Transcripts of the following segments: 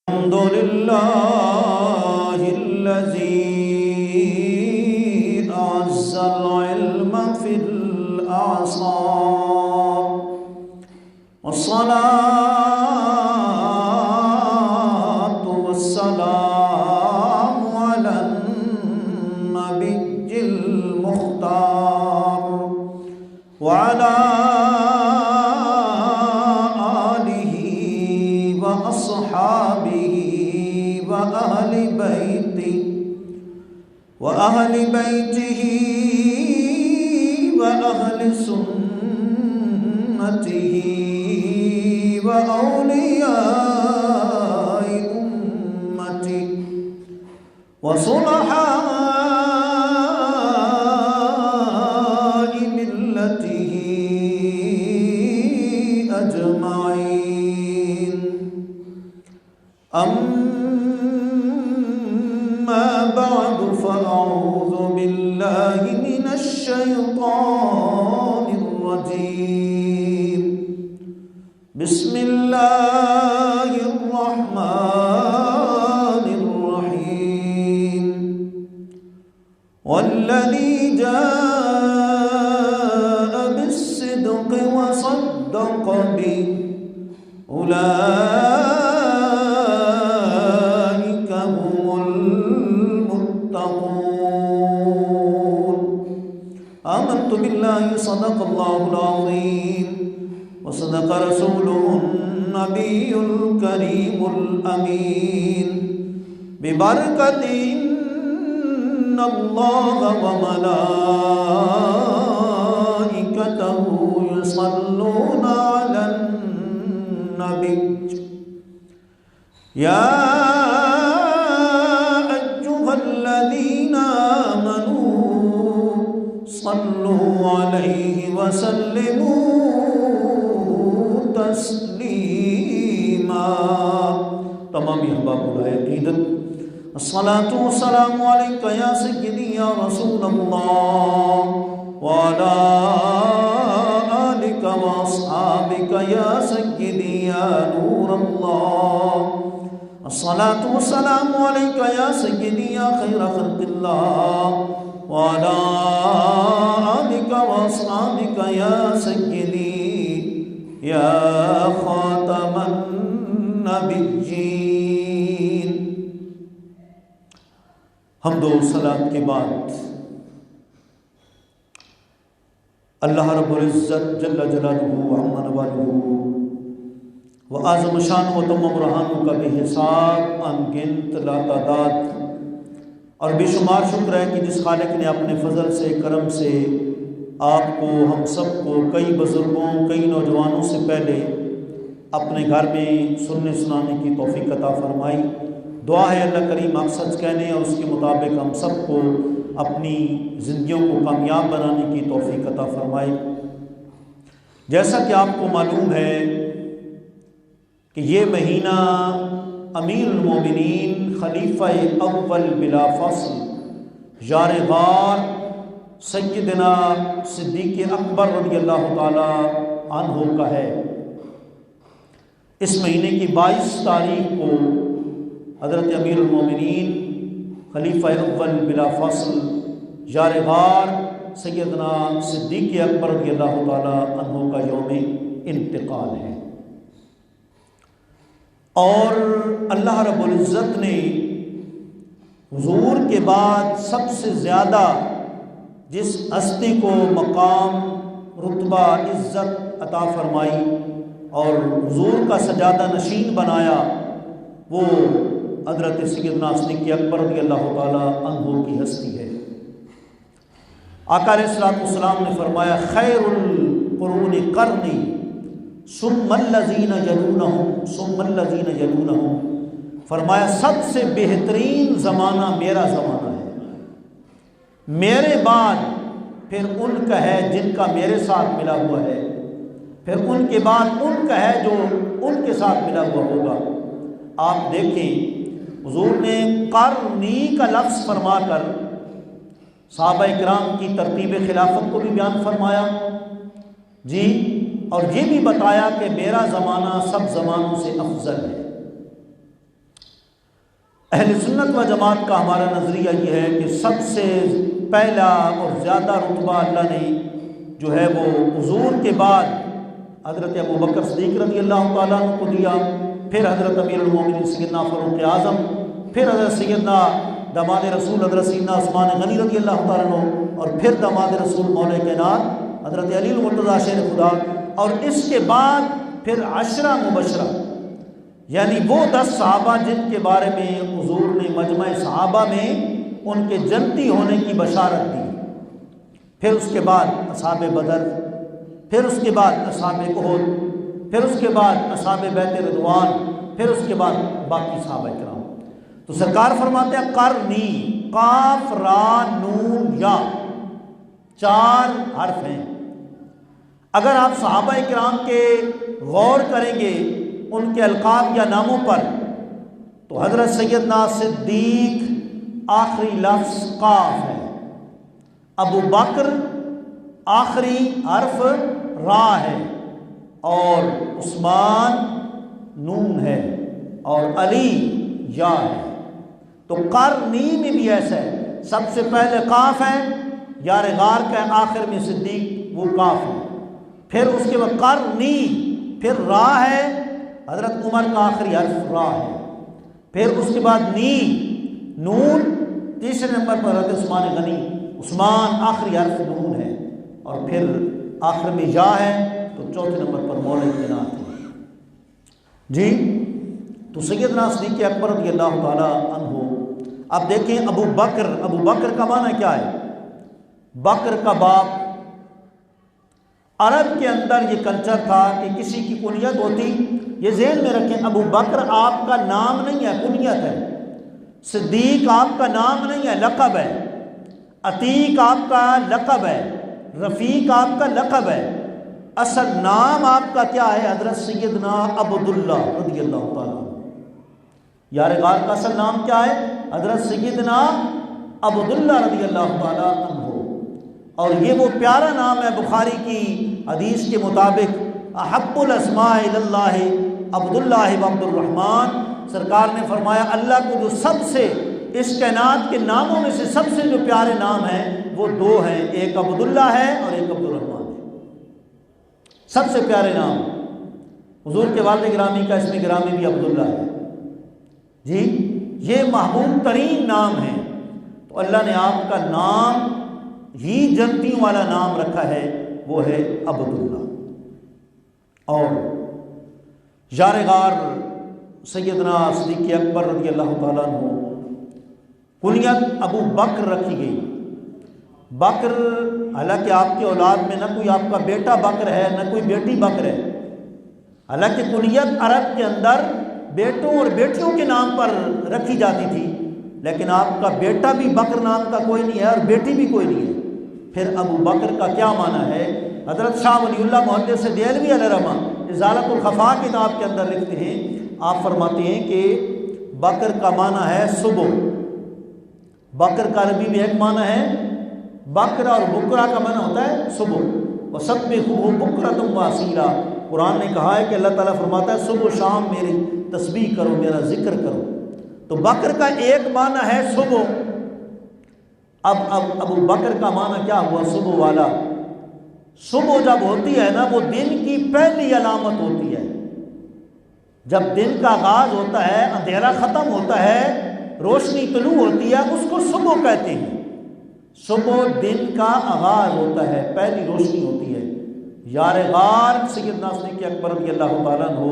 الحمد لله الذي أعز العلم في الأعصار والصلاة والسلام على النبي المختار وعلى آله وأصحابه وأهل بيته وأهل سنته وأولياء أمته وصلحاء ملته أجمعين. أما بعد فأعوذ بالله من الشيطان الرجيم. بسم الله الرحمن الرحيم. والذي جاء بالصدق وصدق به أولئك هم المتقون. آمنت بالله صدق الله العظيم وصدق رسوله النبي الكريم الأمين ببركة إن الله وملائكته يصلون على النبي يا أيها الذين آمنوا صلوا عليه وسلموا تسلیما. تمام احباب العقیدت، الصلاة والسلام علیک یا سیدی یا رسول اللہ وعلی آلک واصحابک یا سیدی یا نور اللہ. الصلاة والسلام علیک یا سیدی یا خیر خلق اللہ وعلی آلک واصحابک یا سیدی یا خاتم النبیین. حمد و صلات کے بعد اللہ رب العزت جل جلالہ وعظم نوالہ و اعظم شان و تمام برہانوں کا بے حساب ان گنت لا تعداد اور بے شمار شکر ہے کہ جس خالق نے اپنے فضل سے کرم سے آپ کو ہم سب کو کئی بزرگوں کئی نوجوانوں سے پہلے اپنے گھر میں سننے سنانے کی توفیق عطا فرمائی. دعا ہے اللہ کریم آپ سچ کہنے اور اس کے مطابق ہم سب کو اپنی زندگیوں کو کامیاب بنانے کی توفیق عطا فرمائے. جیسا کہ آپ کو معلوم ہے کہ یہ مہینہ امیر المومنین خلیفہ اول بلا فصل یار غار سیدنا صدیق اکبر رضی اللہ تعالی عنہ کا ہے. اس مہینے کی 22 تاریخ کو حضرت امیر المومنین خلیفہ اول بلا فصل یار غار سیدنا صدیق اکبر رضی اللہ تعالی عنہ کا یوم انتقال ہے. اور اللہ رب العزت نے حضور کے بعد سب سے زیادہ جس ہستی کو مقام رتبہ عزت عطا فرمائی اور حضور کا سجادہ نشین بنایا وہ حضرت سیدنا صدیق اکبر رضی اللہ تعالی عنہ کی ہستی ہے. آقا علیہ الصلوۃ والسلام نے فرمایا خیر القرون قرنی ثم الذین یلونہم ثم الذین یلونہم. فرمایا سب سے بہترین زمانہ میرا زمانہ ہے، میرے بعد پھر ان کا ہے جن کا میرے ساتھ ملا ہوا ہے، پھر ان کے بعد ان کا ہے جو ان کے ساتھ ملا ہوا ہوگا. آپ دیکھیں حضور نے قرنی کا لفظ فرما کر صحابہ اکرام کی ترتیب خلافت کو بھی بیان فرمایا جی، اور یہ بھی بتایا کہ میرا زمانہ سب زمانوں سے افضل ہے. اہل سنت و جماعت کا ہمارا نظریہ یہ ہے کہ سب سے پہلا اور زیادہ رتبہ اللہ نے جو ہے وہ حضور کے بعد حضرت ابو بکر صدیق رضی اللہ تعالیٰ عنہ کو دیا، پھر حضرت امیر المومنین سیدنا فاروق اعظم، پھر حضرت سیدنا داماد رسول حضرت سیدنا عثمان غنی رضی اللہ تعالیٰ عنہ، اور پھر داماد رسول مولا کائنات حضرت علی المرتضیٰ شیر خدا، اور اس کے بعد پھر 10 مبشرہ، یعنی وہ 10 صحابہ جن کے بارے میں حضور نے مجمع صحابہ میں ان کے جنتی ہونے کی بشارت دی، پھر اس کے بعد اصحاب بدر، پھر اس کے بعد اصحاب احد، پھر اس کے بعد اصحاب بیت رضوان، پھر اس کے بعد باقی صحابہ کرام۔ تو سرکار فرماتے ہیں قرنی، قاف را نون یا 4 حرف ہیں۔ اگر آپ صحابہ کرام کے غور کریں گے ان کے القاب یا ناموں پر، تو حضرت سیدنا صدیق آخری لفظ قاف ہے، ابو بکر آخری حرف را ہے، اور عثمان نون ہے، اور علی یا ہے۔ تو قرنی میں بھی ایسا ہے، سب سے پہلے قاف ہے، یار غار کا آخر میں صدیق وہ قاف ہے، پھر اس کے بعد قرنی، پھر را ہے، حضرت عمر کا آخری حرف را ہے، پھر اس کے بعد نی نون، تیسرے نمبر پر حضرت عثمان غنی، عثمان آخری حرف نون ہے، اور پھر آخر میں یا ہے، تو چوتھے نمبر پر مولا کائنات ہے۔ جی تو سیدنا صدیق اکبر رضی اللہ تعالیٰ عنہ، اب دیکھیں ابو بکر کا معنی کیا ہے؟ بکر کا باپ۔ عرب کے اندر یہ کلچر تھا کہ کسی کی کنیت ہوتی، یہ ذہن میں رکھیں، ابو بکر آپ کا نام نہیں ہے، کنیت ہے، صدیق آپ کا نام نہیں ہے، لقب ہے، عتیق آپ کا لقب ہے، رفیق آپ کا لقب ہے، اصل نام آپ کا کیا ہے؟ حضرت سیدنا عبداللہ رضی اللہ تعالیٰ۔ یار غار کا اصل نام کیا ہے؟ حضرت سیدنا عبداللہ رضی اللہ تعالیٰ عنہ، اور یہ وہ پیارا نام ہے، بخاری کی حدیث کے مطابق احب الاسماء اللہ عبداللہ و عبد الرحمن، سرکار نے فرمایا اللہ کو جو سب سے اس کائنات کے ناموں میں سے سب سے جو پیارے نام ہیں وہ 2 ہیں، ایک عبداللہ ہے اور ایک عبد الرحمن ہے، سب سے پیارے نام۔ حضور کے والد گرامی کا اسم گرامی بھی عبداللہ ہے، جی یہ محبوب ترین نام ہے، تو اللہ نے آپ کا نام ہی جنتیوں والا نام رکھا ہے، وہ ہے عبداللہ۔ اور یار غار سیدنا صدیق اکبر رضی اللہ تعالیٰ عنہ، کنیت ابو بکر رکھی گئی۔ بکر، حالانکہ آپ کی اولاد میں نہ کوئی آپ کا بیٹا بکر ہے نہ کوئی بیٹی بکر ہے، حالانکہ کنیت عرب کے اندر بیٹوں اور بیٹیوں کے نام پر رکھی جاتی تھی، لیکن آپ کا بیٹا بھی بکر نام کا کوئی نہیں ہے اور بیٹی بھی کوئی نہیں ہے۔ پھر ابو بکر کا کیا معنی ہے؟ حضرت شاہ ولی اللہ محدث دہلوی علیہ رحمہ ازالۃ الخفا کتاب کے اندر لکھتے ہیں، آپ فرماتے ہیں کہ بکر کا معنی ہے صبح۔ بکر کا عربی میں ایک معنی ہے، بکر اور بکرا کا معنی ہوتا ہے صبح، وَسَبِّحُوهُ بُكْرَةً وَأَصِيلًا۔ قرآن نے کہا ہے کہ اللہ تعالیٰ فرماتا ہے صبح و شام میری تسبیح کرو، میرا ذکر کرو۔ تو بکر کا ایک معنی ہے صبح۔ اب ابو بکر کا معنی کیا ہوا؟ صبح والا۔ صبح جب ہوتی ہے نا، وہ دن کی پہلی علامت ہوتی ہے۔ جب دن کا آغاز ہوتا ہے، اندھیرا ختم ہوتا ہے، روشنی طلوع ہوتی ہے، اس کو صبح کہتے ہیں۔ صبح دن کا آغاز ہوتا ہے، پہلی روشنی ہوتی ہے۔ یار غار سیدنا صدیق اکبر رضی اللہ تعالیٰ عنہ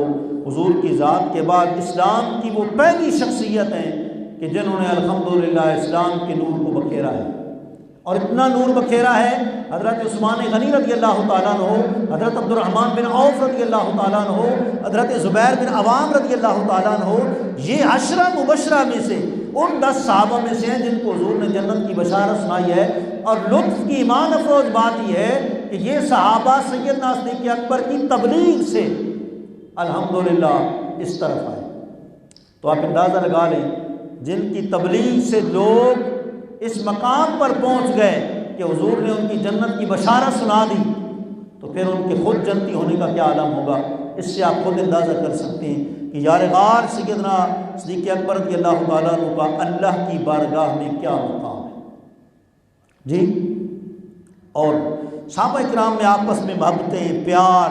حضور کی ذات کے بعد اسلام کی وہ پہلی شخصیت ہیں کہ جنہوں نے الحمدللہ اسلام کے نور کو بکھیرا ہے، اور اتنا نور بکھیرا ہے، حضرت عثمان غنی رضی اللہ تعالیٰ عنہ، حضرت عبد الرحمن بن عوف رضی اللہ تعالیٰ عنہ، حضرت زبیر بن عوام رضی اللہ تعالیٰ عنہ، یہ 10 مبشرہ میں سے ان 10 صحابہ میں سے ہیں جن کو حضور نے جنت کی بشارت سنائی ہے۔ اور لطف کی ایمان افروز بات یہ ہے کہ یہ صحابہ سیدنا صدیق اکبر کی تبلیغ سے الحمدللہ اس طرف آئے۔ تو آپ اندازہ لگا لیں، جن کی تبلیغ سے لوگ اس مقام پر پہنچ گئے کہ حضور نے ان کی جنت کی بشارت سنا دی، تو پھر ان کے خود جنتی ہونے کا کیا عالم ہوگا۔ اس سے آپ خود اندازہ کر سکتے ہیں کہ کہ یار غار سیدنا صدیق اکبر رضی اللہ تعالیٰ عنہ کا اللہ کی بارگاہ میں کیا مقام ہے جی۔ اور صحابہ کرام میں آپس میں محبتیں، پیار،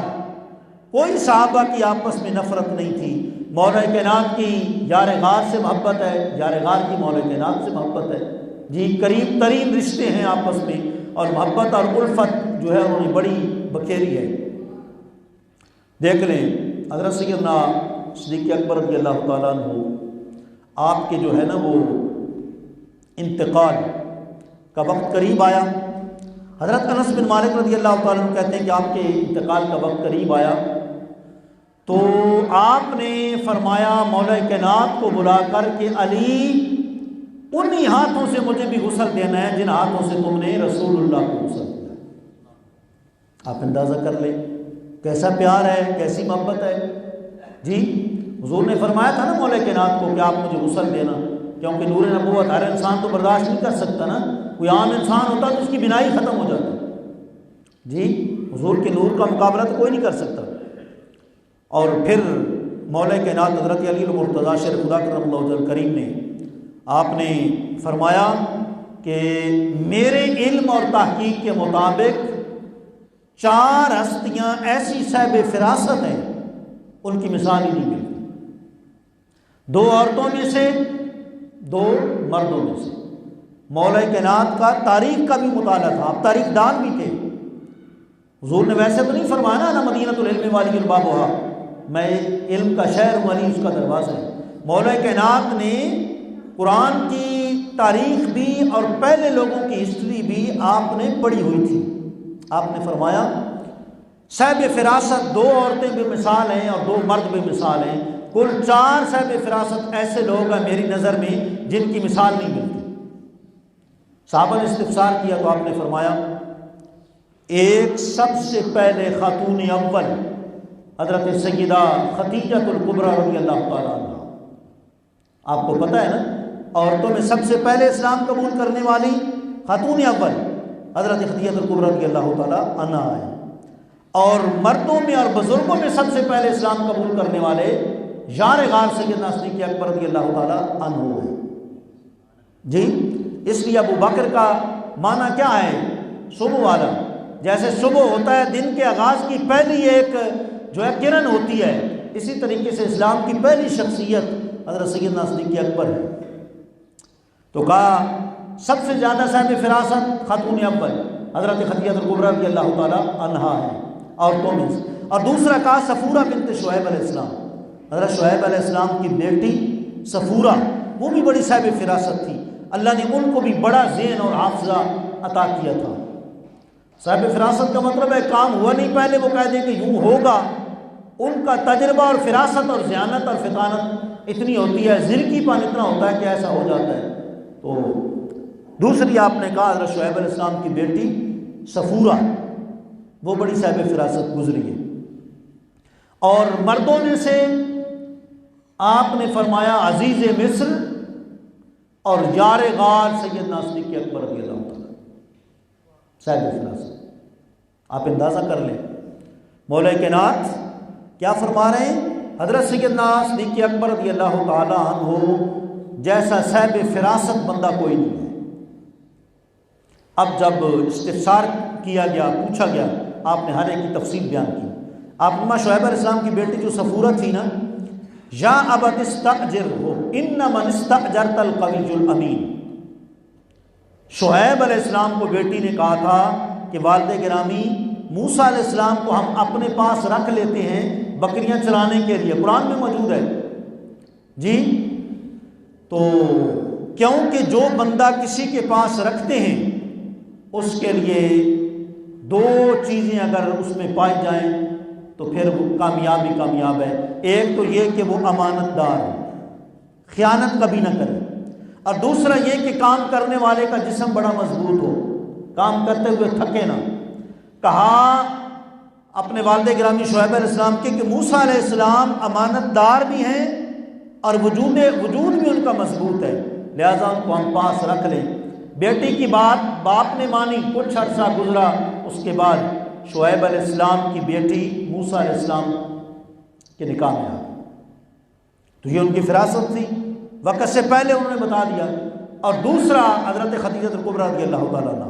کوئی صحابہ کی آپس میں نفرت نہیں تھی۔ مولا کائنات کی یار غار سے محبت ہے، یار غار کی مولا کائنات سے محبت ہے جی، قریب ترین رشتے ہیں آپس میں، اور محبت اور الفت جو ہے انہوں نے بڑی بکھیری ہے۔ دیکھ لیں حضرت سیدنا صدیق اکبر رضی اللہ تعالیٰ عنہ آپ کے جو ہے نا وہ انتقال کا وقت قریب آیا۔ حضرت انس بن مالک رضی اللہ تعالیٰ عنہ کہتے ہیں کہ آپ کے انتقال کا وقت قریب آیا تو آپ نے فرمایا مولا کائنات کو بلا کر کہ علی انہی ہاتھوں سے مجھے بھی غسل دینا ہے جن ہاتھوں سے تم نے رسول اللہ کو غسل دیا۔ آپ اندازہ کر لیں کیسا پیار ہے، کیسی محبت ہے جی۔ حضور نے فرمایا تھا نا مولا کائنات کو کہ آپ مجھے غسل دینا، کیونکہ نور نبوت ہر انسان تو برداشت نہیں کر سکتا نا، کوئی عام انسان ہوتا تو اس کی بینائی ختم ہو جاتی جی، حضور کے نور کا مقابلہ تو کوئی نہیں کر سکتا۔ اور پھر مولا کائنات حضرت علی المرتضیٰ شیر خدا کرم اللہ وجہ کریم نے آپ نے فرمایا کہ میرے علم اور تحقیق کے مطابق 4 ہستیاں ایسی صاحب فراست ہیں ان کی مثال ہی نہیں ملتی، 2 عورتوں میں سے 2 مردوں میں سے۔ مولا کائنات کا تاریخ کا بھی مطالعہ تھا، آپ تاریخ دان بھی تھے۔ حضور نے ویسے تو نہیں فرمایا نا مدینۃ العلم والی البابھا، میں علم کا شہر ہوں، علی اس کا دروازہ ہے۔ مولا کائنات نے قرآن کی تاریخ بھی اور پہلے لوگوں کی ہسٹری بھی آپ نے پڑھی ہوئی تھی۔ آپ نے فرمایا صاحب فراست 2 عورتیں بے مثال ہیں اور 2 مرد بے مثال ہیں، کل 4 صاحب فراست ایسے لوگ ہیں میری نظر میں جن کی مثال نہیں ملتی۔ صحابہ نے استفسار کیا تو آپ نے فرمایا ایک سب سے پہلے خاتون اول حضرت سیدہ خدیجہ الکبریٰ رضی اللہ تعالیٰ عنہ، آپ کو پتہ ہے نا عورتوں میں سب سے پہلے اسلام قبول کرنے والی خاتون اول حضرت خدیجہ الکبریٰ رضی اللہ تعالیٰ عنہ ہے، اور مردوں میں اور بزرگوں میں سب سے پہلے اسلام قبول کرنے والے یار غار سیدنا صدیق اکبر رضی اللہ تعالیٰ عنہ ہیں جی۔ اس لیے ابو بکر کا معنی کیا ہے؟ صبح والا، جیسے صبح ہوتا ہے دن کے آغاز کی پہلی ایک جو ہے کرن ہوتی ہے، اسی طریقے سے اسلام کی پہلی شخصیت حضرت سیدنا صدیق اکبر ہے۔ تو کہا سب سے زیادہ صاحب فراست خاتون اول حضرت خدیجہ الکبریٰ رضی اللہ تعالیٰ عنہا ہے عورتوں میں سے، اور دوسرا کہا صفورہ بنت شعیب علیہ السلام، حضرت شعیب علیہ السلام کی بیٹی صفورہ، وہ بھی بڑی صاحب فراست تھی، اللہ نے ان کو بھی بڑا ذہن اور حافظہ عطا کیا تھا۔ صاحب فراست کا مطلب ہے کام ہوا نہیں پہلے وہ کہہ دے کہ یوں ہوگا، ان کا تجربہ اور فراست اور ذہانت اور فطانت اتنی ہوتی ہے، ذرکی پان اتنا ہوتا ہے کہ ایسا ہو جاتا ہے۔ تو دوسری آپ نے کہا حضرت شعیب علیہ السلام کی بیٹی صفورہ، وہ بڑی صاحب فراست گزری ہے۔ اور مردوں میں سے آپ نے فرمایا عزیز مصر اور یار غار سیدنا صدیق اکبر رضی اللہ تعالیٰ صاحب فراست۔ آپ اندازہ کر لیں مولا کائنات کیا فرما رہے ہیں، حضرت سیدنا صدیق اکبر رضی اللہ تعالیٰ عنہ جیسا صاحب فراست بندہ کوئی نہیں ہے۔ اب جب استفسار کیا گیا، پوچھا گیا، آپ نے ہر ایک کی تفصیل بیان کی۔ آپ نے شعیب علیہ السلام کی بیٹی جو صفورہ تھی نا، یا ابت استاجرہ ان من استاجرت القوی الامین، شعیب علیہ السلام کو بیٹی نے کہا تھا کہ والد گرامی موسیٰ علیہ السلام کو ہم اپنے پاس رکھ لیتے ہیں بکریاں چرانے کے لیے، قرآن میں موجود ہے جی۔ تو کیونکہ جو بندہ کسی کے پاس رکھتے ہیں اس کے لیے 2 چیزیں اگر اس میں پائی جائیں تو پھر وہ کامیاب ہے۔ ایک تو یہ کہ وہ امانت دار ہے، خیانت کبھی نہ کرے، اور دوسرا یہ کہ کام کرنے والے کا جسم بڑا مضبوط ہو، کام کرتے ہوئے تھکے نہ۔ کہا اپنے والد گرامی شعیب علیہ السلام کے کہ موسیٰ علیہ السلام امانت دار بھی ہیں اور وجود بھی ان کا مضبوط ہے، لہذا ان کو ہم پاس رکھ لیں۔ بیٹی کی بات باپ نے مانی، کچھ عرصہ گزرا، اس کے بعد شعیب علیہ السلام کی بیٹی موسیٰ علیہ السلام کے نکاح میں آ گئی۔ تو یہ ان کی فراست تھی، وقت سے پہلے انہوں نے بتا دیا۔ اور دوسرا حضرت خدیجہ الکبریٰ رضی اللہ تعالیٰ عنہ،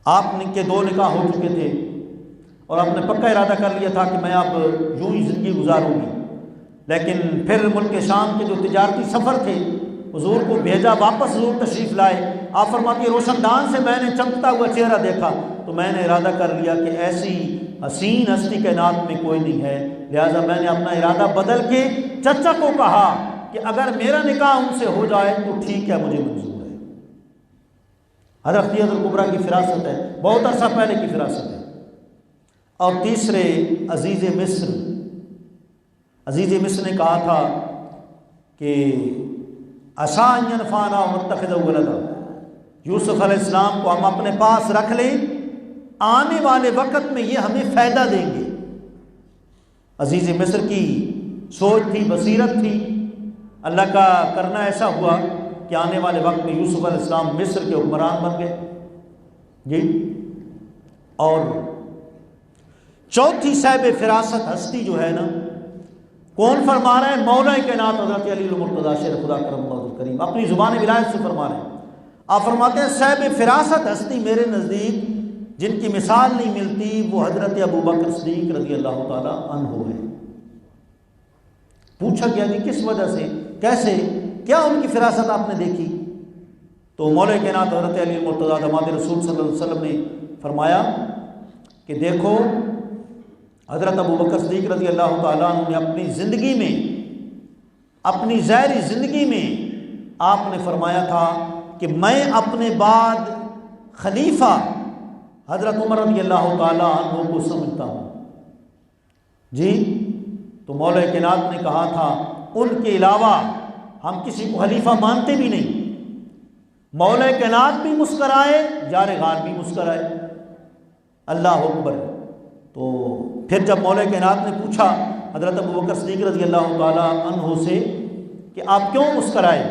آپ کے 2 نکاح ہو چکے تھے اور آپ نے پکا ارادہ کر لیا تھا کہ میں اب یوں ہی زندگی گزاروں گی، لیکن پھر ملک شام کے جو تجارتی سفر تھے حضور کو بھیجا، واپس حضور تشریف لائے۔ آپ فرماتی روشن دان سے میں نے چمکتا ہوا چہرہ دیکھا تو میں نے ارادہ کر لیا کہ ایسی حسین ہستی کائنات میں کوئی نہیں ہے، لہٰذا میں نے اپنا ارادہ بدل کے چچا کو کہا کہ اگر میرا نکاح ان سے ہو جائے تو ٹھیک ہے، مجھے منظور ہے۔ حضرت خدیجہ الکبریٰ کی فراست ہے، بہت عرصہ پہلے کی فراست ہے۔ اور تیسرے عزیز مصر نے کہا تھا کہ عسیٰ ان ینفعنا او نتخذہ ولدا، یوسف علیہ السلام کو ہم اپنے پاس رکھ لیں، آنے والے وقت میں یہ ہمیں فائدہ دیں گے۔ عزیز مصر کی سوچ تھی، بصیرت تھی، اللہ کا کرنا ایسا ہوا کہ آنے والے وقت میں یوسف علیہ السلام مصر کے حکمران بن گئے جی۔ اور چوتھی صاحب فراست ہستی جو ہے نا، کون فرما رہے ہیں؟ مولا کائنات حضرت علی المرتضیٰ شیر خدا کرم اللہ الکریم اپنی زبان ولایت سے فرما رہے ہیں۔ آپ فرماتے ہیں صاحب فراست ہستی میرے نزدیک جن کی مثال نہیں ملتی وہ حضرت ابو بکر صدیق رضی اللہ تعالی عنہ ہے۔ پوچھا گیا کہ کس وجہ سے، کیسے، کیا ان کی فراست آپ نے دیکھی؟ تو مولا کائنات حضرت علی المرتضیٰ داماد رسول صلی اللہ علیہ وسلم نے فرمایا کہ دیکھو حضرت ابو بکر صدیق رضی اللہ تعالیٰ عنہ نے اپنی زندگی میں، اپنی ظاہری زندگی میں آپ نے فرمایا تھا کہ میں اپنے بعد خلیفہ حضرت عمر رضی اللہ تعالیٰ عنہ کو سمجھتا ہوں جی۔ تو مولا کائنات نے کہا تھا ان کے علاوہ ہم کسی کو خلیفہ مانتے بھی نہیں۔ مولا کائنات بھی مسکرائے، یار غار بھی مسکرائے، اللہ اکبر۔ تو پھر جب مولا کائنات نے پوچھا حضرت ابو بکر صدیق رضی اللہ تعالیٰ عنہ سے کہ آپ کیوں مسکرائے،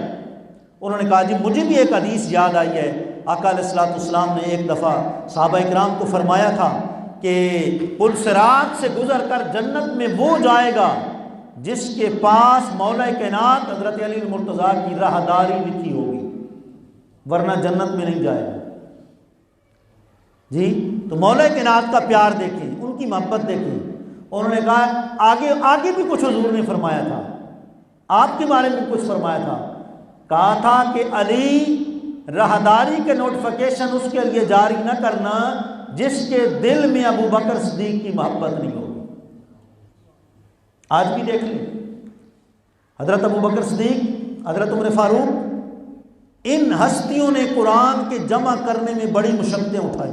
انہوں نے کہا جی مجھے بھی ایک حدیث یاد آئی ہے، آقا علیہ الصلوۃ والسلام نے ایک دفعہ صحابہ اکرام کو فرمایا تھا کہ پل صراط سے گزر کر جنت میں وہ جائے گا جس کے پاس مولا کائنات حضرت علی المرتضیٰ کی راہداری لکھی ہوگی، ورنہ جنت میں نہیں جائے گا جی۔ تو مولا کائنات کا پیار دیکھیں، ان کی محبت دیکھیں۔ انہوں نے کہا آگے بھی کچھ حضور نے فرمایا تھا، آپ کے بارے میں کچھ فرمایا تھا، کہا تھا کہ علی راہداری کے نوٹیفیکیشن اس کے لیے جاری نہ کرنا جس کے دل میں ابو بکر صدیق کی محبت نہیں ہوگی۔ آج بھی دیکھ لیں حضرت ابو بکر صدیق، حضرت عمر فاروق، ان ہستیوں نے قرآن کے جمع کرنے میں بڑی مشقتیں اٹھائی۔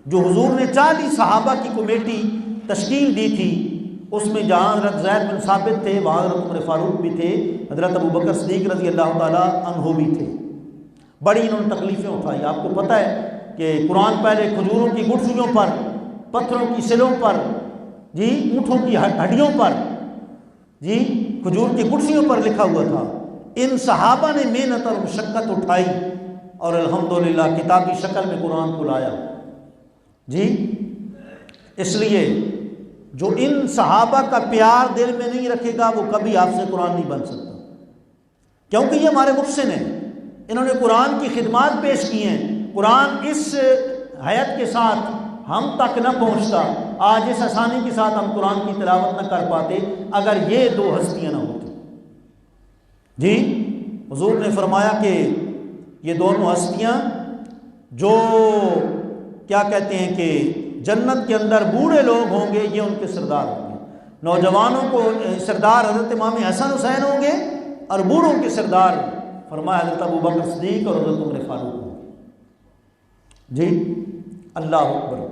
جو حضور نے 40 صحابہ کی کمیٹی تشکیل دی تھی، اس میں جہاں حضرت زید بن ثابت تھے وہاں حضرت عمر فاروق بھی تھے، حضرت ابو بکر صدیق رضی اللہ تعالیٰ عنہ بھی تھے۔ بڑی انہوں نے تکلیفیں اٹھائی۔ آپ کو پتہ ہے کہ قرآن پہلے کھجوروں کی گٹھلیوں پر، پتھروں کی سلوں پر جی، اونٹوں کی ہڈیوں پر جی، کھجور کی گٹھلیوں پر لکھا ہوا تھا۔ ان صحابہ نے محنت اور مشقت اٹھائی اور الحمدللہ کتابی شکل میں قرآن کو لایا جی۔ اس لیے جو ان صحابہ کا پیار دل میں نہیں رکھے گا وہ کبھی حافظ قرآن نہیں بن سکتا، کیونکہ یہ ہمارے محسن ہیں، انہوں نے قرآن کی خدمات پیش کی ہیں۔ قرآن اس حیت کے ساتھ ہم تک نہ پہنچتا، آج اس آسانی کے ساتھ ہم قرآن کی تلاوت نہ کر پاتے اگر یہ 2 ہستیاں نہ ہوتی جی۔ حضور نے فرمایا کہ یہ دونوں ہستیاں جو کیا کہتے ہیں کہ جنت کے اندر بوڑھے لوگ ہوں گے یہ ان کے سردار ہوں گے، نوجوانوں کو سردار حضرت امام حسن حسین ہوں گے اور بوڑھوں کے سردار فرمایا حضرت ابو بکر صدیق اور حضرت عمر فاروق ہوں گے جی۔ اللہ اکبر۔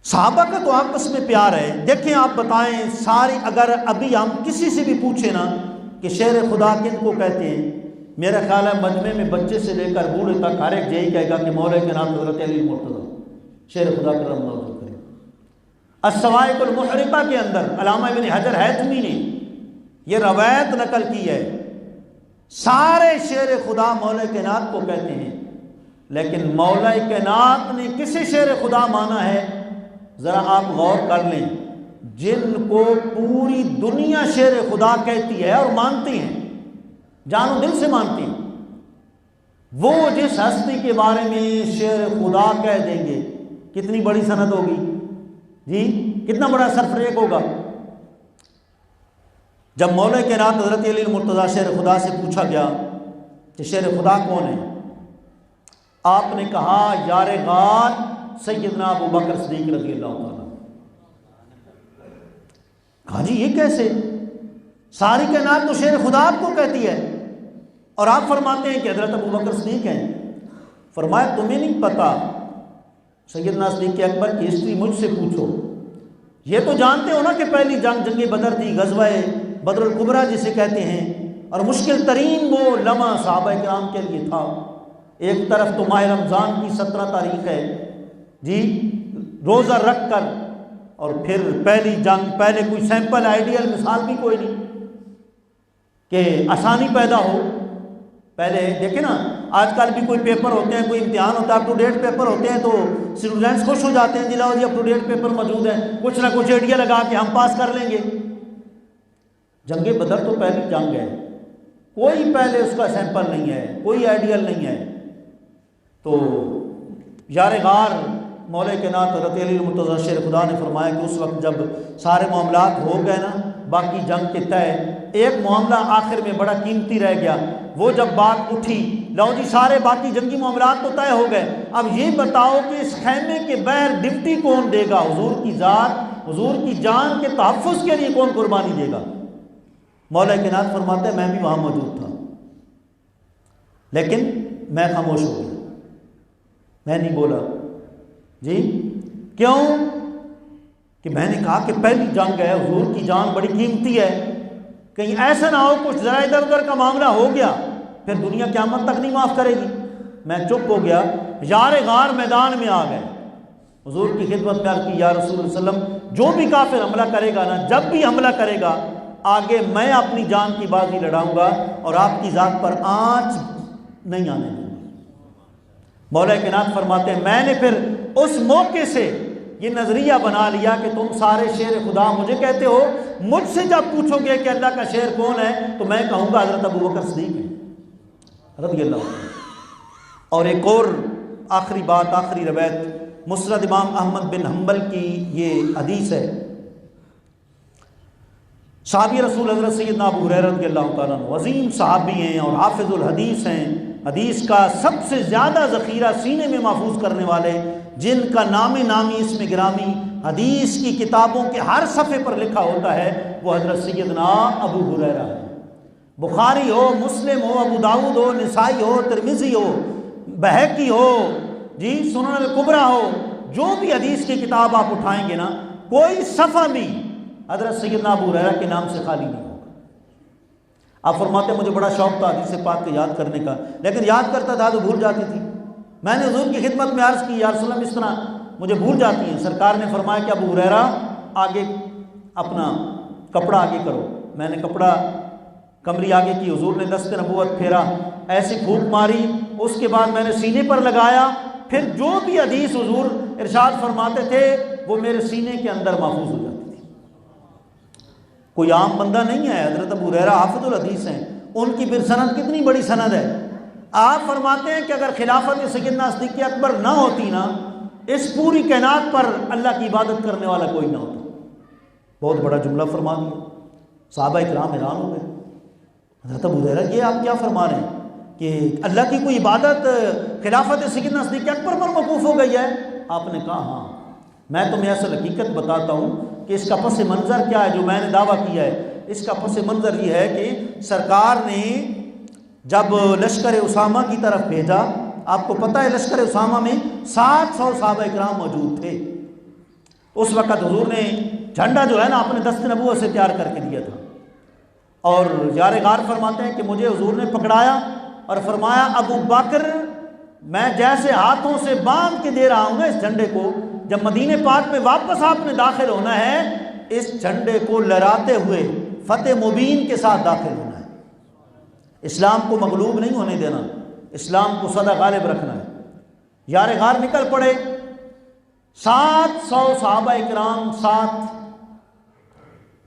صحابہ کا تو آپس میں پیار ہے۔ دیکھیں آپ بتائیں ساری، اگر ابھی ہم کسی سے بھی پوچھیں نا کہ شیر خدا کن کو کہتے ہیں، میرا خیال ہے مجمع میں بچے سے لے کر بوڑھے تک ہر ایک یہی کہے گا کہ مولا کے نام حضرت علی المرتضیٰ شیر خدا کرم اللہ وجہہ کرے۔ الصواعق المحرقہ کے اندر علامہ ابن حجر ہیثمی نے یہ روایت نقل کی ہے، سارے شیر خدا مولا کائنات کو کہتے ہیں، لیکن مولا کائنات نے کسی شیر خدا مانا ہے؟ ذرا آپ غور کر لیں جن کو پوری دنیا شیر خدا کہتی ہے اور مانتی ہیں، جان و دل سے مانتی ہیں، وہ جس ہستی کے بارے میں شیر خدا کہہ دیں گے، کتنی بڑی سند ہوگی جی، کتنا بڑا سرفریک ہوگا۔ جب مولا کائنات حضرت علی المرتضیٰ شیر خدا سے پوچھا گیا کہ شیر خدا کون ہے، آپ نے کہا یار غار سیدنا ابو بکر صدیق رضی اللہ عنہ۔ کہا جی یہ کیسے، ساری کائنات تو شیر خدا آپ کو کہتی ہے اور آپ فرماتے ہیں کہ حضرت ابو بکر صدیق ہیں۔ فرمایا تمہیں نہیں پتا، سیدنا صدیق اکبر کی ہسٹری مجھ سے پوچھو، یہ تو جانتے ہو نا کہ پہلی جنگ بدر تھی، غزوہ بدر الکبریٰ جسے کہتے ہیں، اور مشکل ترین وہ لمحہ صحابہ کرام کے لیے تھا۔ ایک طرف تو ماہ رمضان کی 17 تاریخ ہے جی، روزہ رکھ کر، اور پھر پہلی جنگ، پہلے کوئی سیمپل آئیڈیل مثال بھی کوئی نہیں کہ آسانی پیدا ہو۔ پہلے دیکھیں نا، آج کل بھی کوئی پیپر ہوتے ہیں، کوئی امتحان ہوتا ہے، اپ ٹو ڈیٹ پیپر ہوتے ہیں، تو اسٹوڈنٹس خوش ہو جاتے ہیں، جلاؤ جی اپ ٹو ڈیٹ پیپر موجود ہے، کچھ نہ کچھ آئیڈیا لگا کے ہم پاس کر لیں گے۔ جنگ بدر تو پہلی جنگ ہے، کوئی پہلے اس کا سیمپل نہیں ہے، کوئی آئیڈیل نہیں ہے۔ تو یار غار مولا کائنات حضرت علی المرتضیٰ شیر خدا نے فرمایا کہ اس وقت جب سارے معاملات ہو گئے نا باقی جنگ کے طے، ایک معاملہ آخر میں بڑا قیمتی رہ گیا۔ وہ جب بات اٹھی، لو جی سارے باقی جنگی معاملات تو طے ہو گئے، اب یہ بتاؤ کہ اس خیمے کے بغیر ڈپٹی کون دے گا، حضور کی ذات، حضور کی جان کے تحفظ کے لیے کون قربانی دے گا؟ مولا کائنات فرماتا ہے میں بھی وہاں موجود تھا، لیکن میں خاموش ہو گیا، میں نہیں بولا جی۔ کیوں؟ کہ میں نے کہا کہ پہلی جنگ ہے، حضور کی جان بڑی قیمتی ہے، کہیں ایسا نہ ہو کچھ ذرا ادھر ادھر کا معاملہ ہو گیا پھر دنیا قیامت تک نہیں معاف کرے گی۔ میں چپ ہو گیا۔ یار غار میدان میں آ گئے، حضور کی خدمت میں عرض کی یا رسول اللہ صلی اللہ علیہ وسلم، جو بھی کافر حملہ کرے گا نا، جب بھی حملہ کرے گا آگے میں اپنی جان کی بازی لڑاؤں گا اور آپ کی ذات پر آنچ نہیں آنے دوں گا۔ مولا کائنات فرماتے ہیں میں نے پھر اس موقع سے یہ نظریہ بنا لیا کہ تم سارے شیر خدا مجھے کہتے ہو، مجھ سے جب پوچھو گے کہ اللہ کا شیر کون ہے تو میں کہوں گا حضرت ابو بکر صدیق ہے رضی اللہ عنہ۔ اور ایک اور آخری بات، آخری روایت مسند امام احمد بن حنبل کی یہ حدیث ہے، صحابی رسول حضرت سیدنا ابو ہریرہ رضی اللہ تعالیٰ عنہ عظیم صحابی ہیں اور حافظ الحدیث ہیں، حدیث کا سب سے زیادہ ذخیرہ سینے میں محفوظ کرنے والے، جن کا نام نامی اسم گرامی حدیث کی کتابوں کے ہر صفحے پر لکھا ہوتا ہے، وہ حضرت سیدنا ابو ہریرہ ہے۔ بخاری ہو، مسلم ہو، ابو داؤد ہو، نسائی ہو، ترمذی ہو، بہقی ہو جی، سنن الکبریٰ ہو، جو بھی حدیث کی کتاب آپ اٹھائیں گے نا، کوئی صفحہ بھی حضرت سیدنا ابو ہریرہ کے نام سے خالی نہیں ہوگا۔ آپ فرماتے ہیں مجھے بڑا شوق تھا حدیث پاک کو یاد کرنے کا، لیکن یاد کرتا تھا تو بھول جاتی تھی۔ میں نے حضور کی خدمت میں عرض کی یا رسول اللہ اس طرح مجھے بھول جاتی ہیں۔ سرکار نے فرمایا کہ ابو ہریرہ آگے اپنا کپڑا آگے کرو۔ میں نے کپڑا کمری آگے کی، حضور نے دست نبوت پھیرا، ایسی پھونک ماری، اس کے بعد میں نے سینے پر لگایا، پھر جو بھی حدیث حضور ارشاد فرماتے تھے وہ میرے سینے کے اندر محفوظ ہو جاتی تھی۔ کوئی عام بندہ نہیں ہے، حضرت ابو ہریرہ حافظ الحدیث ہیں، ان کی پھر سند کتنی بڑی سند ہے۔ آپ فرماتے ہیں کہ اگر خلافت سیدنا صدیق اکبر نہ ہوتی نا، اس پوری کائنات پر اللہ کی عبادت کرنے والا کوئی نہ ہوتا۔ بہت بڑا جملہ فرما دیا، صحابہ کرام حیران ہو گئے۔ حضرت ابو ہریرہ یہ آپ کیا فرما رہے ہیں کہ اللہ کی کوئی عبادت خلافت سیدنا صدیق اکبر پر موقوف ہو گئی ہے؟ آپ نے کہا ہاں، میں تمہیں اصل حقیقت بتاتا ہوں کہ اس کا پس منظر کیا ہے جو میں نے دعویٰ کیا ہے۔ اس کا پس منظر یہ ہے کہ سرکار نے جب لشکر اسامہ کی طرف بھیجا، آپ کو پتہ ہے لشکر اسامہ میں 700 صحابہ کرام موجود تھے۔ اس وقت حضور نے جھنڈا جو ہے نا اپنے دست نبوت سے تیار کر کے دیا تھا، اور یار غار فرماتے ہیں کہ مجھے حضور نے پکڑایا اور فرمایا ابو بکر، میں جیسے ہاتھوں سے باندھ کے دے رہا ہوں نا اس جھنڈے کو، جب مدینے پاک میں واپس آپ نے داخل ہونا ہے، اس جھنڈے کو لہراتے ہوئے فتح مبین کے ساتھ داخل ہونا ہے۔ اسلام کو مغلوب نہیں ہونے دینا، اسلام کو سدا غالب رکھنا ہے۔ یار غار نکل پڑے، 700 صحابہ اکرام ساتھ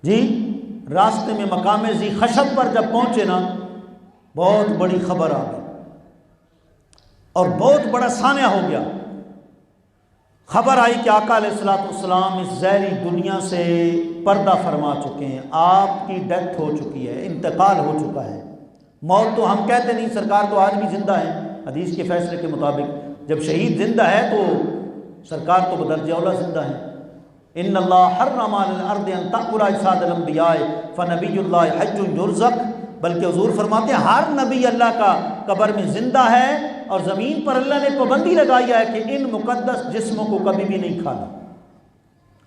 جی راستے میں مقام ذی خشب پر جب پہنچے نا، بہت بڑی خبر آ گئی اور بہت بڑا سانحہ ہو گیا۔ خبر آئی کہ آقا علیہ الصلوۃ والسلام اس زہری دنیا سے پردہ فرما چکے ہیں، آپ کی ڈیتھ ہو چکی ہے، انتقال ہو چکا ہے۔ موت تو ہم کہتے نہیں، سرکار تو آج بھی زندہ ہے حدیث کے فیصلے کے مطابق۔ جب شہید زندہ ہے تو سرکار تو بدرجہ اولا زندہ ہے۔ ان اللہ حرم علی الارض ان تأکل اجساد الانبیاء فنبی اللہ حج یرزق، بلکہ حضور فرماتے ہیں ہر نبی اللہ کا قبر میں زندہ ہے، اور زمین پر اللہ نے پابندی لگائی ہے کہ ان مقدس جسموں کو کبھی بھی نہیں کھانا۔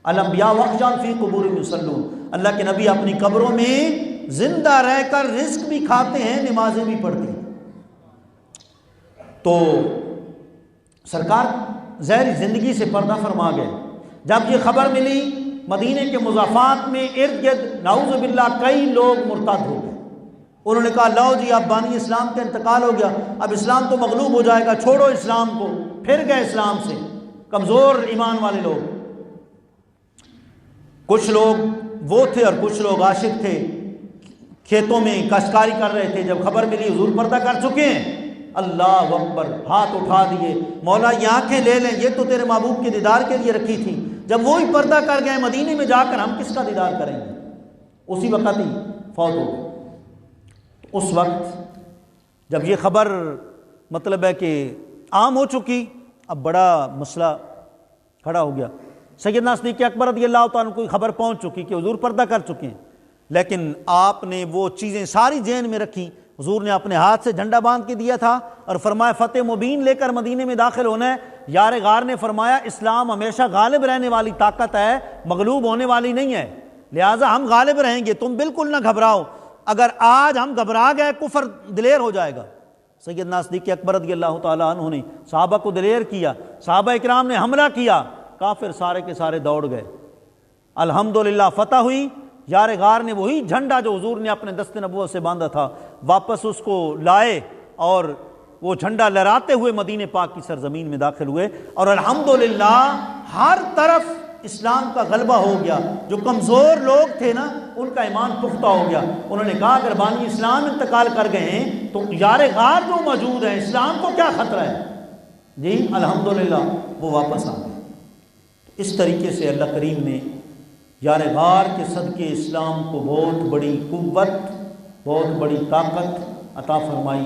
الانبیاء واحجان فی قبورہم یصلون، اللہ کے نبی اپنی قبروں میں زندہ رہ کر رزق بھی کھاتے ہیں، نمازیں بھی پڑھتے ہیں۔ تو سرکار ظاہری زندگی سے پردہ فرما گئے۔ جب یہ خبر ملی مدینے کے مضافات میں ارد گرد نعوذ باللہ کئی لوگ مرتد ہو گئے۔ انہوں نے کہا لو جی اب بانی اسلام کا انتقال ہو گیا، اب اسلام تو مغلوب ہو جائے گا، چھوڑو اسلام کو۔ پھر گئے اسلام سے کمزور ایمان والے لوگ۔ کچھ لوگ وہ تھے اور کچھ لوگ عاشق تھے، کھیتوں میں کاشتکاری کر رہے تھے۔ جب خبر ملی حضور پردہ کر چکے ہیں، اللہ اکبر، ہاتھ اٹھا دیے، مولا یہ آنکھیں لے لیں، یہ تو تیرے محبوب کے دیدار کے لیے رکھی تھی۔ جب وہی پردہ کر گئے مدینے میں جا کر ہم کس کا دیدار کریں گے؟ اسی وقت ہی فوت ہو گئے۔ اس وقت جب یہ خبر مطلب ہے کہ عام ہو چکی، اب بڑا مسئلہ کھڑا ہو گیا۔ سیدنا صدیق اکبر رضی اللہ تعالیٰ عنہ کو خبر پہنچ چکی کہ حضور پردہ کر چکے ہیں، لیکن آپ نے وہ چیزیں ساری ذہن میں رکھی۔ حضور نے اپنے ہاتھ سے جھنڈا باندھ کے دیا تھا اور فرمایا فتح مبین لے کر مدینے میں داخل ہونا ہے۔ یار غار نے فرمایا اسلام ہمیشہ غالب رہنے والی طاقت ہے، مغلوب ہونے والی نہیں ہے، لہٰذا ہم غالب رہیں گے، تم بالکل نہ گھبراؤ۔ اگر آج ہم گھبرا گئے کفر دلیر ہو جائے گا۔ سیدنا صدیق اکبر رضی اللہ تعالیٰ عنہ نے صحابہ کو دلیر کیا، صحابہ اکرام نے حملہ کیا، کافر سارے کے سارے دوڑ گئے۔ الحمدللہ فتح ہوئی۔ یار غار نے وہی جھنڈا جو حضور نے اپنے دست نبوت سے باندھا تھا واپس اس کو لائے اور وہ جھنڈا لہراتے ہوئے مدینے پاک کی سرزمین میں داخل ہوئے، اور الحمدللہ ہر طرف اسلام کا غلبہ ہو گیا۔ جو کمزور لوگ تھے نا ان کا ایمان پختہ ہو گیا۔ انہوں نے کہا اگر بانی اسلام انتقال کر گئے ہیں تو یار غار جو موجود ہیں اسلام کو کیا خطرہ ہے؟ جی الحمدللہ وہ واپس آ گئے۔ اس طریقے سے اللہ کریم نے یار غار کے صدقے اسلام کو بہت بڑی قوت، بہت بڑی طاقت عطا فرمائی۔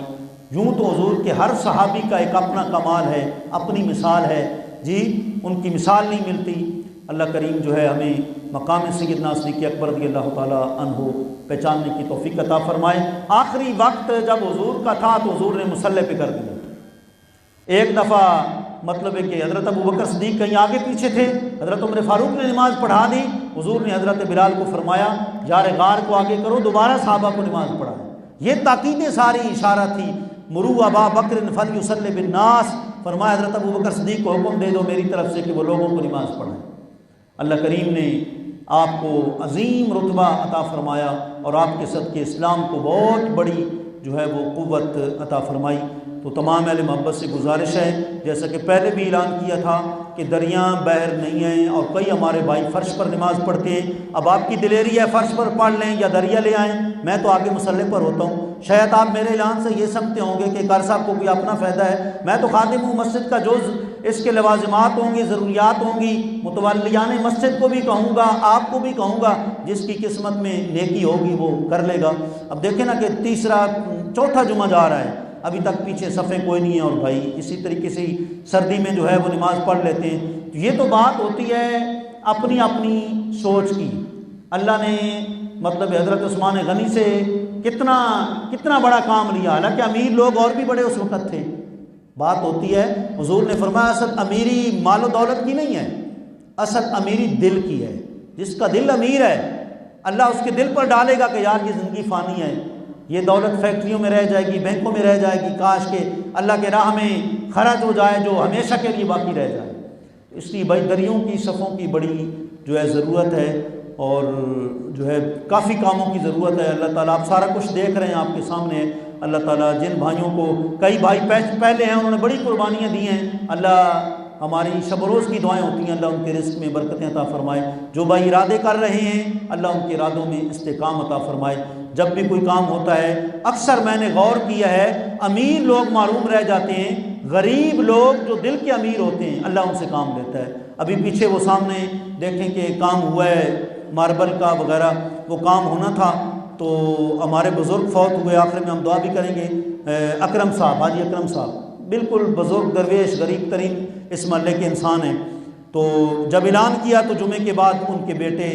یوں تو حضور کے ہر صحابی کا ایک اپنا کمال ہے، اپنی مثال ہے، جی ان کی مثال نہیں ملتی۔ اللہ کریم جو ہے ہمیں مقام سیدنا صدیق اکبر رضی اللہ تعالیٰ عنہ پہچاننے کی توفیق عطا فرمائے۔ آخری وقت جب حضور کا تھا تو حضور نے مصلی پہ کر دیا۔ ایک دفعہ مطلب ہے کہ حضرت ابو بکر صدیق کہیں آگے پیچھے تھے، حضرت عمر فاروق نے نماز پڑھا دی، حضور نے حضرت بلال کو فرمایا یار غار کو آگے کرو، دوبارہ صحابہ کو نماز پڑھا۔ یہ تاکیدیں ساری اشارہ تھی۔ مرو ابا بکر فلیصلی بالناس، فرمایا حضرت ابو بکر صدیق کو حکم دے دو میری طرف سے کہ وہ لوگوں کو نماز پڑھائیں۔ اللہ کریم نے آپ کو عظیم رتبہ عطا فرمایا اور آپ کے صدقے اسلام کو بہت بڑی جو ہے وہ قوت عطا فرمائی۔ تو تمام اہل محبت سے گزارش ہے، جیسا کہ پہلے بھی اعلان کیا تھا کہ دریاں بحر نہیں ہیں، اور کئی ہمارے بھائی فرش پر نماز پڑھتے ہیں۔ اب آپ کی دلیری ہے فرش پر پڑھ لیں یا دریا لے آئیں، میں تو آگے مصلی پر ہوتا ہوں۔ شاید آپ میرے اعلان سے یہ سمجھتے ہوں گے کہ قاری صاحب کو کوئی اپنا فائدہ ہے، میں تو خادم ہوں مسجد کا، جز اس کے لوازمات ہوں گی، ضروریات ہوں گی، متولیان مسجد کو بھی کہوں گا، آپ کو بھی کہوں گا، جس کی قسمت میں نیکی ہوگی وہ کر لے گا۔ اب دیکھیں نا کہ چوتھا جمعہ جا رہا ہے، ابھی تک پیچھے صفیں کوئی نہیں ہے، اور بھائی اسی طریقے سے سردی میں جو ہے وہ نماز پڑھ لیتے ہیں۔ یہ تو بات ہوتی ہے اپنی اپنی سوچ کی۔ اللہ نے مطلب حضرت عثمان غنی سے کتنا بڑا کام لیا، حالانکہ امیر لوگ اور بھی بڑے اس وقت تھے۔ بات ہوتی ہے حضور نے فرمایا اصل امیری مال و دولت کی نہیں ہے، اصل امیری دل کی ہے۔ جس کا دل امیر ہے اللہ اس کے دل پر ڈالے گا کہ یار یہ زندگی فانی ہے، یہ دولت فیکٹریوں میں رہ جائے گی، بینکوں میں رہ جائے گی، کاش کہ اللہ کے راہ میں خرچ ہو جائے جو ہمیشہ کے لیے باقی رہ جائے۔ اس لیے بھائی دریوں کی صفوں کی بڑی جو ہے ضرورت ہے، اور جو ہے کافی کاموں کی ضرورت ہے۔ اللہ تعالیٰ آپ سارا کچھ دیکھ رہے ہیں، آپ کے سامنے ہے۔ اللہ تعالیٰ جن بھائیوں کو، کئی بھائی پہلے ہیں انہوں نے بڑی قربانیاں دی ہیں، اللہ ہماری شب و روز کی دعائیں ہوتی ہیں، اللہ ان کے رزق میں برکتیں عطا فرمائے، جو بھائی ارادے کر رہے ہیں اللہ ان کے ارادوں میں استحکام عطا فرمائے۔ جب بھی کوئی کام ہوتا ہے اکثر میں نے غور کیا ہے امیر لوگ معروم رہ جاتے ہیں، غریب لوگ جو دل کے امیر ہوتے ہیں اللہ ان سے کام لیتا ہے۔ ابھی پیچھے وہ سامنے دیکھیں کہ کام ہوا ہے ماربل کا وغیرہ، وہ کام ہونا تھا تو ہمارے بزرگ فوت ہوئے، آخر میں ہم دعا بھی کریں گے، اکرم صاحب، حاجی اکرم صاحب بالکل بزرگ درویش غریب ترین اس محلے کے انسان ہیں۔ تو جب اعلان کیا تو جمعے کے بعد ان کے بیٹے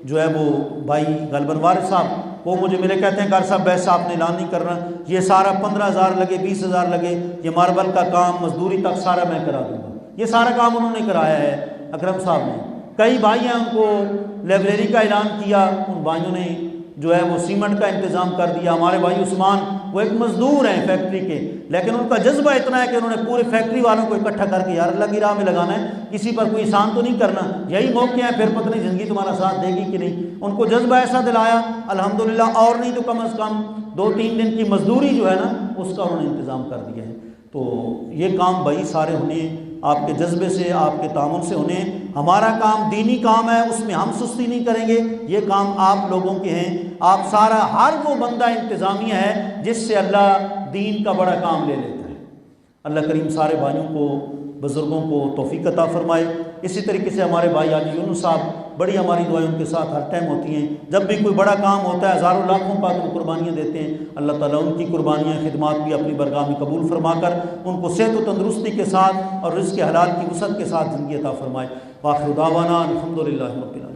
جو ہے وہ بھائی غالباً وارث صاحب وہ مجھے ملے، کہتے ہیں قاری صاحب بس آپ نے اعلان نہیں کرنا، یہ سارا 15,000 لگے 20,000 لگے، یہ ماربل کا کام مزدوری تک سارا میں کرا دوں گا۔ یہ سارا کام انہوں نے کرایا ہے اکرم صاحب نے۔ کئی بھائی ہیں ان کو لائبریری کا اعلان کیا، ان بھائیوں نے جو ہے وہ سیمنٹ کا انتظام کر دیا۔ ہمارے بھائی عثمان وہ ایک مزدور ہیں فیکٹری کے، لیکن ان کا جذبہ اتنا ہے کہ انہوں نے پورے فیکٹری والوں کو اکٹھا کر کے یار اللہ کی راہ میں لگانا ہے، کسی پر کوئی احسان تو نہیں کرنا، یہی موقع ہے، پھر پتہ نہیں زندگی تمہارا ساتھ دے گی کہ نہیں۔ ان کو جذبہ ایسا دلایا الحمدللہ، اور نہیں تو کم از کم 2-3 دن کی مزدوری جو ہے نا اس کا انہوں نے انتظام کر دیا ہے۔ تو یہ کام بھائی سارے ہونے آپ کے جذبے سے، آپ کے تعاون سے ہونے۔ ہمارا کام دینی کام ہے، اس میں ہم سستی نہیں کریں گے، یہ کام آپ لوگوں کے ہیں۔ آپ سارا ہر وہ بندہ انتظامیہ ہے جس سے اللہ دین کا بڑا کام لے لیتا ہے۔ اللہ کریم سارے بھائیوں کو بزرگوں کو توفیق عطا فرمائے۔ اسی طریقے سے ہمارے بھائی حاجی یونس صاحب، بڑی ہماری دعائیں ان کے ساتھ ہر ٹائم ہوتی ہیں، جب بھی کوئی بڑا کام ہوتا ہے ہزاروں لاکھوں کا تو قربانیاں دیتے ہیں۔ اللہ تعالیٰ ان کی قربانیاں خدمات بھی اپنی برگاہ میں قبول فرما کر ان کو صحت و تندرستی کے ساتھ اور رزق حلال کی وسعت کے ساتھ زندگی عطا فرمائے۔ وآخر دعوانا الحمدللہ رب العالمین۔